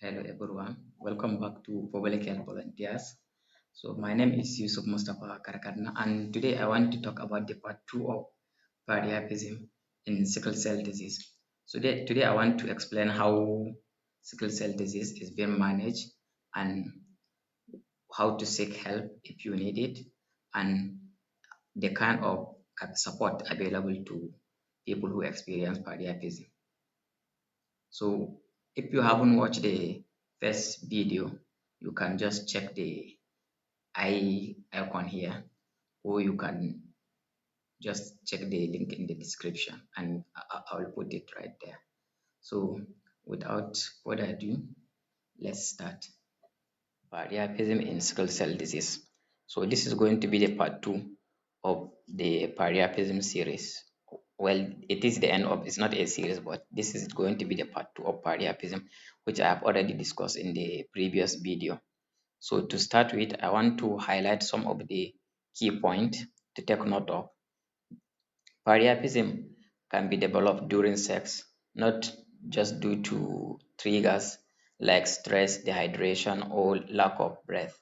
Hello everyone, welcome back to Public Health Volunteers. So my name is Yusuf Mustafa Karakarna and today I want to talk about the part 2 of Priapism in sickle cell disease. So today I want to explain how sickle cell disease is being managed and how to seek help if you need it and the kind of support available to people who experience Priapism. So if you haven't watched the first video, you can just check the icon here, or you can just check the link in the description and I will put it right there. So without further ado, let's start. Priapism in sickle cell disease. So this is going to be the part 2 of the Priapism series. Well, it is the end of, it's not a series, but this is going to be the part 2 of Priapism, which I have already discussed in the previous video. So to start with, I want to highlight some of the key points to take note of. Priapism can be developed during sex, not just due to triggers like stress, dehydration, or lack of breath,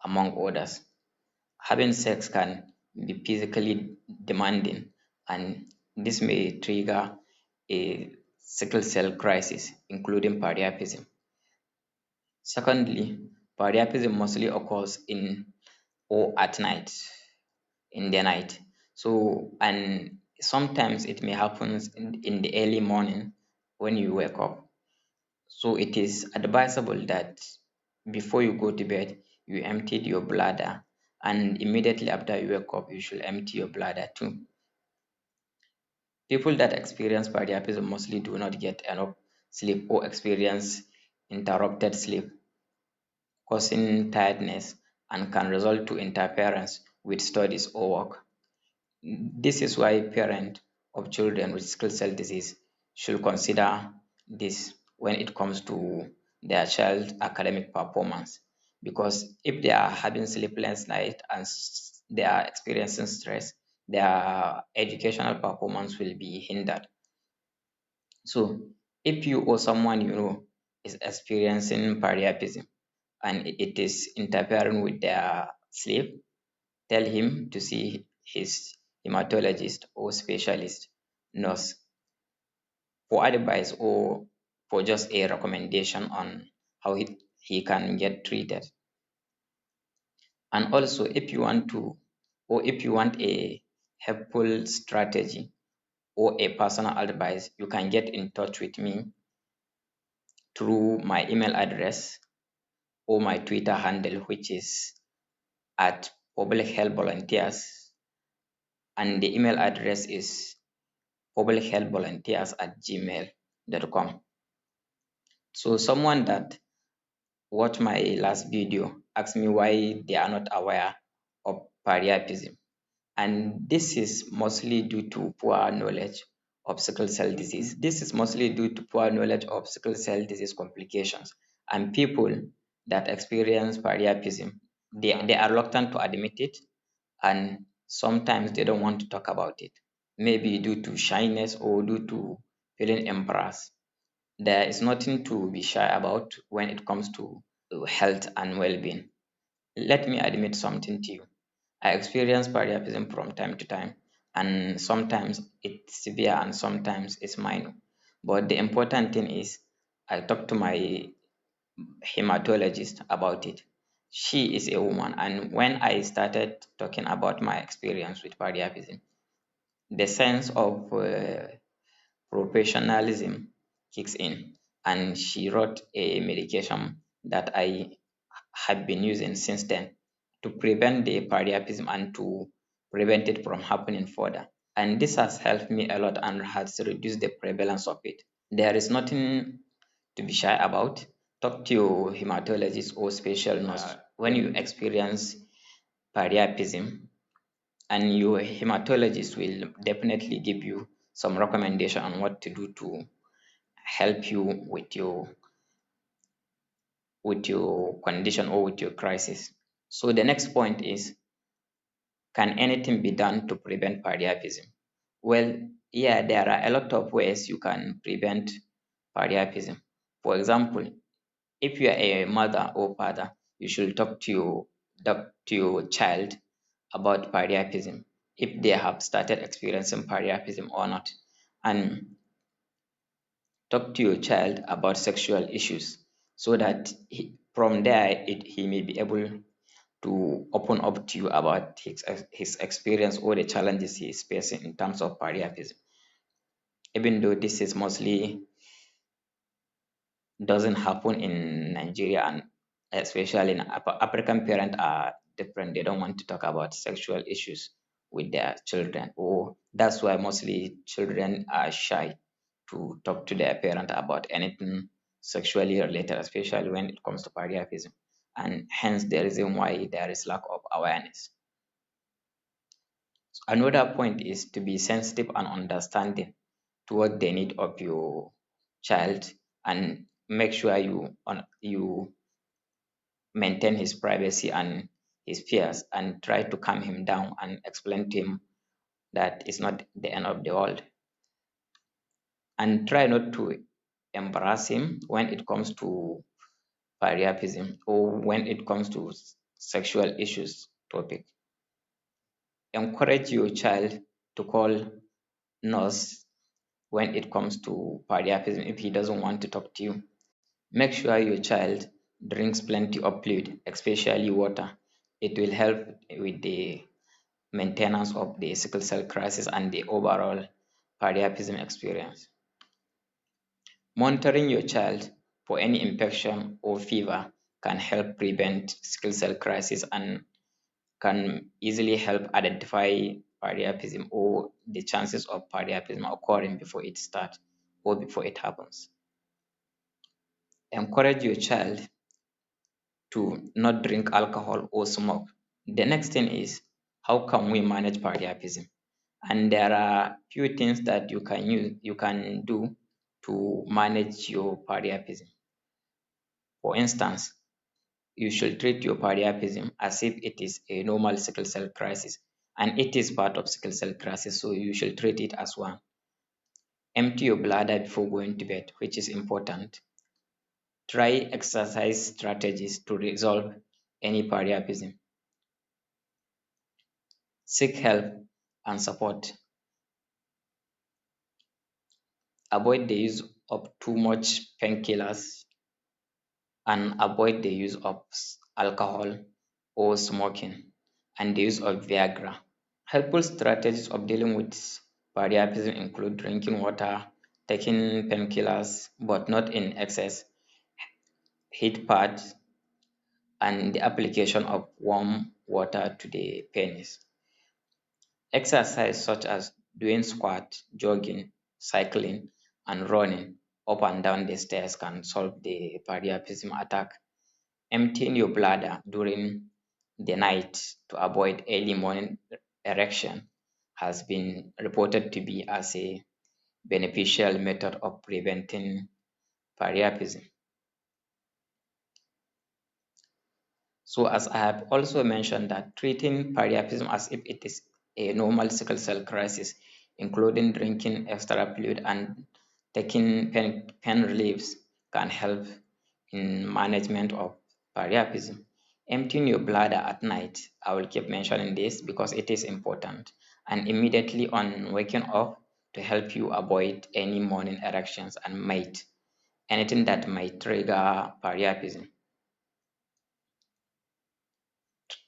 among others. Having sex can be physically demanding, and this may trigger a sickle cell crisis, including priapism. Secondly, priapism mostly occurs in or at night, in the night. So, and sometimes it may happen in the early morning when you wake up. So it is advisable that before you go to bed, you emptied your bladder, and immediately after you wake up, you should empty your bladder too. People that experience priapism mostly do not get enough sleep or experience interrupted sleep, causing tiredness and can result to interference with studies or work. This is why parents of children with sickle cell disease should consider this when it comes to their child's academic performance. Because if they are having sleepless night and they are experiencing stress, their educational performance will be hindered. So if you or someone you know is experiencing priapism and it is interfering with their sleep, tell him to see his hematologist or specialist nurse for advice or for just a recommendation on how he can get treated. And also, if you want to, or if you want a helpful strategy or a personal advice, you can get in touch with me through my email address or my Twitter handle, which is at Public Health Volunteers, and the email address is publichealthvolunteers@gmail.com. So someone that watched my last video asked me why they are not aware of priapism. And this is mostly due to poor knowledge of sickle cell disease. This is mostly due to poor knowledge of sickle cell disease complications. And people that experience priapism, they are reluctant to admit it, and sometimes they don't want to talk about it, maybe due to shyness or due to feeling embarrassed. There is nothing to be shy about when it comes to health and well-being. Let me admit something to you. I experience priapism from time to time, and sometimes it's severe and sometimes it's minor. But the important thing is I talk to my hematologist about it. She is a woman, and when I started talking about my experience with priapism, the sense of professionalism kicks in, and she wrote a medication that I have been using since then to prevent the priapism and to prevent it from happening further. And this has helped me a lot and has reduced the prevalence of it. There is nothing to be shy about. Talk to your hematologist or special nurse when you experience priapism, and your hematologist will definitely give you some recommendation on what to do to help you with your condition or with your crisis. So the next point is, can anything be done to prevent priapism? Well, yeah, there are a lot of ways you can prevent priapism. For example, If you are a mother or father, you should talk to your child about Priapism, if they have started experiencing Priapism or not, and talk to your child about sexual issues so that from there he may be able to open up to you about his experience or the challenges he is facing in terms of Priapism. Even though this is mostly doesn't happen in Nigeria, and especially in African parents are different. They don't want to talk about sexual issues with their children, or that's why mostly children are shy to talk to their parent about anything sexually related, especially when it comes to Priapism, and hence the reason why there is lack of awareness. Another point is to be sensitive and understanding toward the need of your child, and make sure you maintain his privacy and his fears, and try to calm him down and explain to him that it's not the end of the world, and try not to embarrass him when it comes to Priapism or when it comes to sexual issues topic. Encourage your child to call nurse when it comes to Priapism if he doesn't want to talk to you. Make sure your child drinks plenty of fluid, especially water. It will help with the maintenance of the sickle cell crisis and the overall Priapism experience. Monitoring your child for any infection or fever can help prevent sickle cell crisis and can easily help identify Priapism or the chances of Priapism occurring before it starts or before it happens. Encourage your child to not drink alcohol or smoke. The next thing is, how can we manage Priapism? And there are few things that you can do to manage your Priapism. For instance, you should treat your Priapism as if it is a normal sickle cell crisis, and it is part of sickle cell crisis, so you should treat it as one. Empty your bladder before going to bed, which is important. Try exercise strategies to resolve any Priapism. Seek help and support. Avoid the use of too much painkillers, and avoid the use of alcohol or smoking, and the use of Viagra. Helpful strategies of dealing with Priapism include drinking water, taking painkillers but not in excess, heat pads, and the application of warm water to the penis. Exercise such as doing squat, jogging, cycling, and running up and down the stairs can solve the Priapism attack. Emptying your bladder during the night to avoid early morning erection has been reported to be as a beneficial method of preventing Priapism. So, as I have also mentioned, that treating Priapism as if it is a normal sickle cell crisis, including drinking extra fluid and taking pain reliefs, can help in management of Priapism. Emptying your bladder at night, I will keep mentioning this because it is important, and immediately on waking up to help you avoid any morning erections and anything that might trigger Priapism.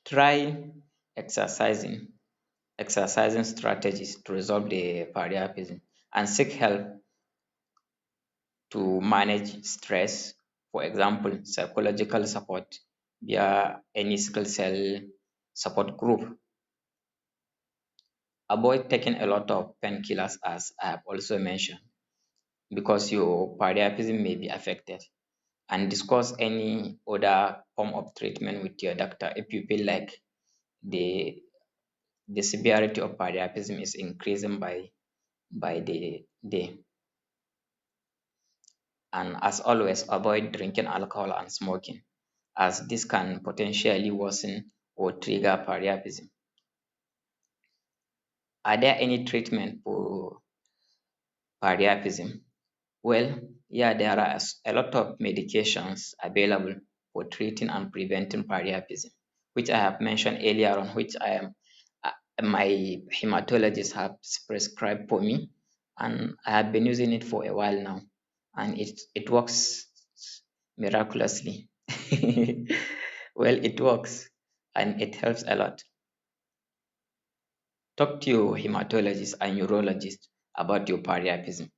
Try exercising exercising strategies to resolve the Priapism, and seek help to manage stress. For example, psychological support via any sickle cell support group. Avoid taking a lot of painkillers, as I have also mentioned, because your Priapism may be affected. And discuss any other form of treatment with your doctor if you feel like the the severity of Priapism is increasing by the day. And as always, avoid drinking alcohol and smoking, as this can potentially worsen or trigger Priapism. Are there any treatment for Priapism? Well, Yeah, there are a lot of medications available for treating and preventing priapism, which I have mentioned earlier on, which my hematologist has prescribed for me, and I have been using it for a while now, and it works miraculously. Well, it works, and it helps a lot. Talk to your hematologist and urologist about your priapism,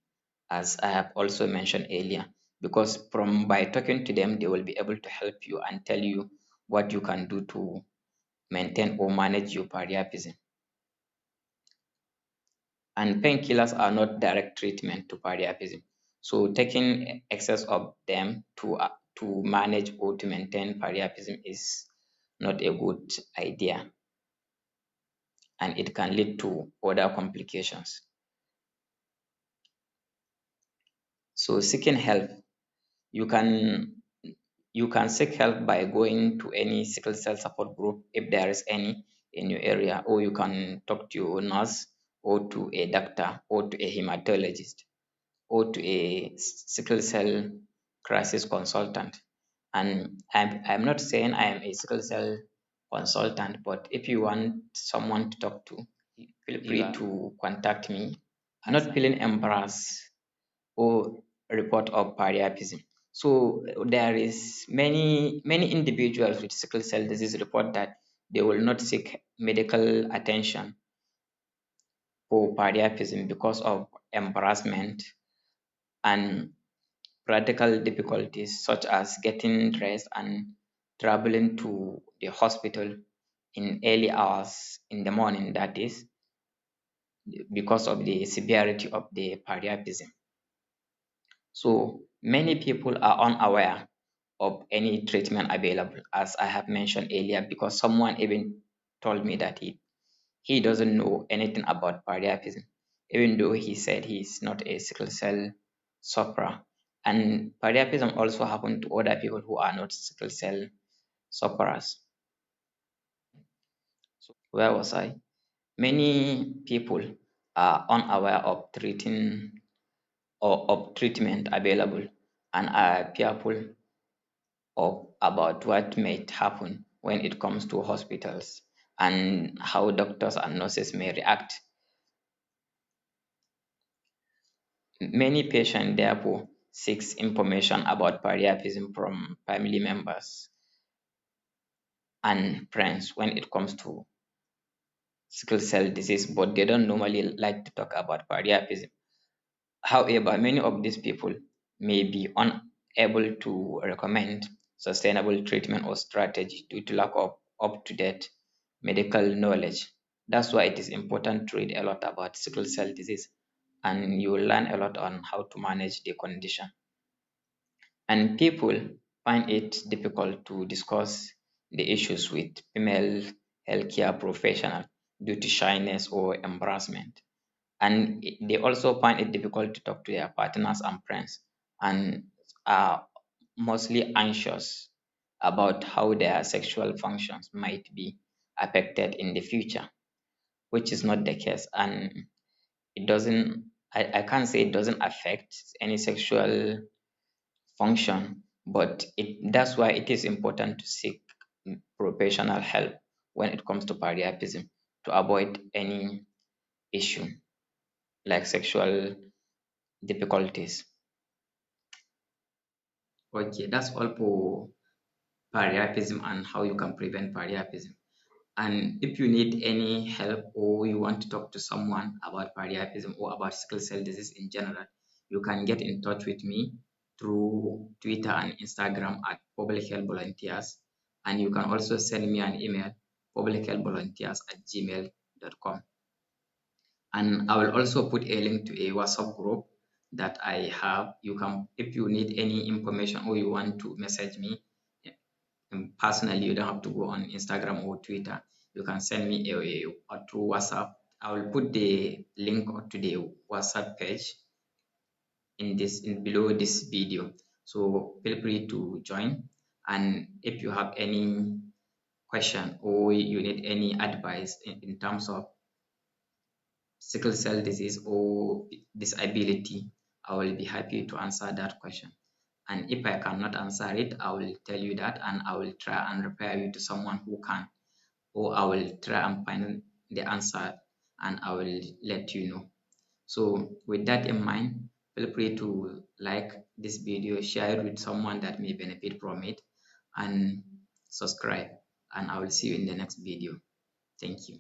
as I have also mentioned earlier, because from by talking to them, they will be able to help you and tell you what you can do to maintain or manage your priapism. And painkillers are not direct treatment to priapism. So taking excess of them to manage or to maintain priapism is not a good idea, and it can lead to other complications. So seeking help, you can you can seek help by going to any sickle cell support group if there is any in your area, or you can talk to your nurse or to a doctor or to a hematologist or to a sickle cell crisis consultant. And I'm not saying I am a sickle cell consultant, but if you want someone to talk to, feel free to contact me. Not feeling embarrassed or report of priapism. So there is many individuals with sickle cell disease report that they will not seek medical attention for priapism because of embarrassment and practical difficulties such as getting dressed and traveling to the hospital in early hours in the morning, that is, because of the severity of the priapism. So many people are unaware of any treatment available, as I have mentioned earlier, because someone even told me that he doesn't know anything about priapism, even though he said he's not a sickle cell sufferer. And priapism also happened to other people who are not sickle cell sufferers. So where was I? Many people are unaware of treating or of treatment available and are fearful of about what might happen when it comes to hospitals and how doctors and nurses may react. Many patients therefore seeks information about priapism from family members and friends when it comes to sickle cell disease, but they don't normally like to talk about priapism. However, many of these people may be unable to recommend sustainable treatment or strategy due to lack of up-to-date medical knowledge. That's why it is important to read a lot about sickle cell disease, and you will learn a lot on how to manage the condition. And people find it difficult to discuss the issues with female healthcare professionals due to shyness or embarrassment. And they also find it difficult to talk to their partners and friends, and are mostly anxious about how their sexual functions might be affected in the future, which is not the case. And it doesn't, I can't say it doesn't affect any sexual function, but that's why it is important to seek professional help when it comes to priapism to avoid any issue like sexual difficulties. Okay, that's all for priapism and how you can prevent priapism. And if you need any help or you want to talk to someone about priapism or about sickle cell disease in general, you can get in touch with me through Twitter and Instagram at Public Health Volunteers. And you can also send me an email, publichealthvolunteers@gmail.com. And I will also put a link to a WhatsApp group that I have. You can, if you need any information or you want to message me personally, you don't have to go on Instagram or Twitter. You can send me through WhatsApp. I will put the link to the WhatsApp page in below this video. So feel free to join. And if you have any question or you need any advice in terms of sickle cell disease or disability, I will be happy to answer that question. And if I cannot answer it, I will tell you that, and I will try and refer you to someone who can, or I will try and find the answer and I will let you know. So with that in mind, feel free to like this video, share it with someone that may benefit from it, and subscribe. And I will see you in the next video. Thank you.